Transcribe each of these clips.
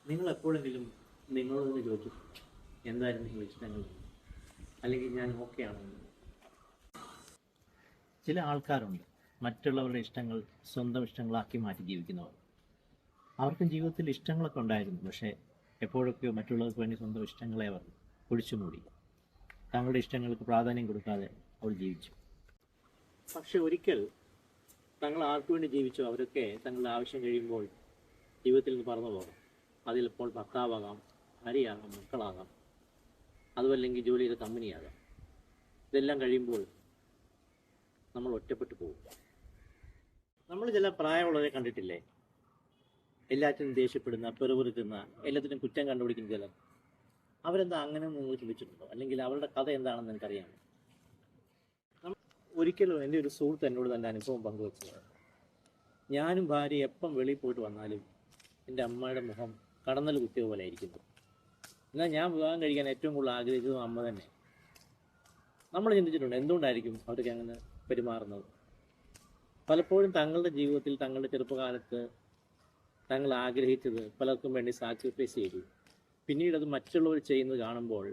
നിങ്ങൾ എപ്പോഴെങ്കിലും നിങ്ങളോട് ചോദിച്ചു എന്തായിരുന്നു നിങ്ങൾ ഇഷ്ടങ്ങൾ, അല്ലെങ്കിൽ ഞാൻ ഓക്കെ ആണോ? ചില ആൾക്കാരുണ്ട് മറ്റുള്ളവരുടെ ഇഷ്ടങ്ങൾ സ്വന്തം ഇഷ്ടങ്ങളാക്കി മാറ്റി ജീവിക്കുന്നവർ. അവർക്കും ജീവിതത്തിൽ ഇഷ്ടങ്ങളൊക്കെ ഉണ്ടായിരുന്നു, പക്ഷേ എപ്പോഴൊക്കെയോ മറ്റുള്ളവർക്ക് വേണ്ടി സ്വന്തം ഇഷ്ടങ്ങളെ അവർ കുഴിച്ചുമൂടി. തങ്ങളുടെ ഇഷ്ടങ്ങൾക്ക് പ്രാധാന്യം കൊടുക്കാതെ അവർ ജീവിച്ചു. പക്ഷെ ഒരിക്കൽ തങ്ങൾ ആർക്കു വേണ്ടി ജീവിച്ചു അവരൊക്കെ തങ്ങളുടെ ആവശ്യം കഴിയുമ്പോൾ ജീവിതത്തിൽ നിന്ന് പറന്നു പോകാം. അതിലിപ്പോൾ ഭർത്താവാകാം, ഭാര്യയാകാം, മക്കളാകാം, അതുമല്ലെങ്കിൽ ജോലി ചെയ്ത കമ്പനിയാകാം. ഇതെല്ലാം കഴിയുമ്പോൾ നമ്മൾ ഒറ്റപ്പെട്ടു പോകും. നമ്മൾ ചില പ്രായമുള്ളവരെ കണ്ടിട്ടില്ലേ? എല്ലാറ്റിനും ദേഷ്യപ്പെടുന്ന, പെറുപിറുക്കുന്ന, എല്ലാത്തിനും കുറ്റം കണ്ടുപിടിക്കുന്ന ചിലർ. അവരെന്താ അങ്ങനെ നിങ്ങൾ ചിന്തിച്ചിട്ടുണ്ടോ? അല്ലെങ്കിൽ അവരുടെ കഥ എന്താണെന്ന് എനിക്കറിയാമോ? ഒരിക്കലും എൻ്റെ ഒരു സുഹൃത്ത് എന്നോട് തൻ്റെ അനുഭവം പങ്കുവെച്ചത്, ഞാനും ഭാര്യ എപ്പം വെളിയിൽ പോയിട്ട് വന്നാലും എൻ്റെ അമ്മയുടെ മുഖം കടന്നൽ കുത്തിയ പോലെ ആയിരിക്കുന്നു. എന്നാൽ ഞാൻ വിവാഹം കഴിക്കാൻ ഏറ്റവും കൂടുതൽ ആഗ്രഹിച്ചതും അമ്മ തന്നെ. നമ്മൾ ചിന്തിച്ചിട്ടുണ്ട് എന്തുകൊണ്ടായിരിക്കും അവർക്ക് അങ്ങനെ പെരുമാറുന്നത്? പലപ്പോഴും തങ്ങളുടെ ജീവിതത്തിൽ തങ്ങളുടെ ചെറുപ്പകാലത്ത് തങ്ങൾ ആഗ്രഹിച്ചത് പലർക്കും വേണ്ടി സാക്രിഫൈസ് ചെയ്തു. പിന്നീട് അത് മറ്റുള്ളവർ ചെയ്യുന്നത് കാണുമ്പോൾ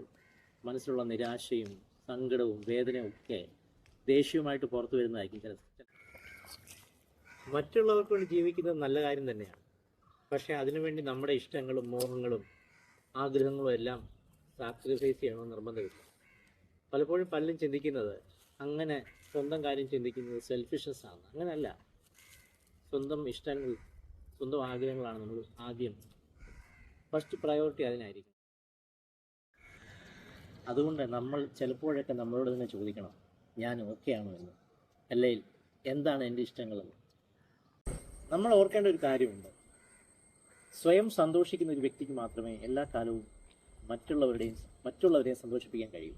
മനസ്സിലുള്ള നിരാശയും സങ്കടവും വേദനയും ഒക്കെ ദേഷ്യവുമായിട്ട് പുറത്തു വരുന്നതായിരിക്കും ചില. മറ്റുള്ളവർക്ക് വേണ്ടി ജീവിക്കുന്നത് നല്ല കാര്യം തന്നെയാണ്, പക്ഷേ അതിനുവേണ്ടി നമ്മുടെ ഇഷ്ടങ്ങളും മോഹങ്ങളും ആഗ്രഹങ്ങളും എല്ലാം സാക്രിഫൈസ് ചെയ്യണമെന്ന് നിർബന്ധമില്ല. പലപ്പോഴും പലരും ചിന്തിക്കുന്നത്, അങ്ങനെ സ്വന്തം കാര്യം ചിന്തിക്കുന്നത് സെൽഫിഷ്നെസ് ആണ്. അങ്ങനെയല്ല. സ്വന്തം ഇഷ്ടങ്ങൾ, സ്വന്തം ആഗ്രഹങ്ങളാണ് നമ്മൾ ആദ്യം ഫസ്റ്റ് പ്രയോറിറ്റി അതിനായിരിക്കും. അതുകൊണ്ട് നമ്മൾ ചിലപ്പോഴൊക്കെ നമ്മളോട് തന്നെ ചോദിക്കണം, ഞാൻ ഓക്കെ ആണോ എന്ന്, അല്ലെങ്കിൽ എന്താണ് എൻ്റെ ഇഷ്ടങ്ങളെന്ന്. നമ്മൾ ഓർക്കേണ്ട ഒരു കാര്യമുണ്ട്, സ്വയം സന്തോഷിക്കുന്ന ഒരു വ്യക്തിക്ക് മാത്രമേ എല്ലാ കാലവും മറ്റുള്ളവരെയും സന്തോഷിപ്പിക്കാൻ കഴിയൂ.